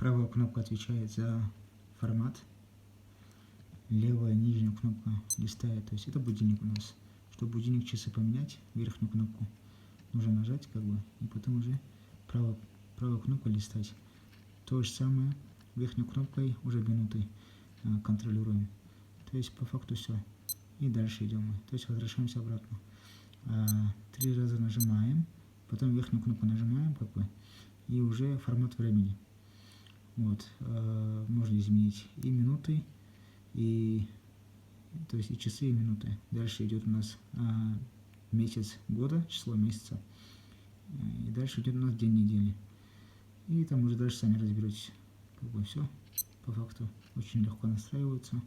правая кнопка отвечает за формат, левая нижняя кнопка листает, то есть это будильник у нас. Чтобы будильник часы поменять, верхнюю кнопку нужно нажать и потом уже правую кнопку листать. То же самое верхней кнопкой уже минуты контролируем. То есть по факту все. И дальше идем. То есть возвращаемся обратно. 3 раза нажимаем, потом верхнюю кнопку нажимаем и уже формат времени. Вот, можно изменить и минуты, то есть и часы, и минуты. Дальше идет у нас месяц года, число месяца. И дальше идет у нас день недели. И там уже дальше сами разберетесь. Все по факту очень легко настраивается.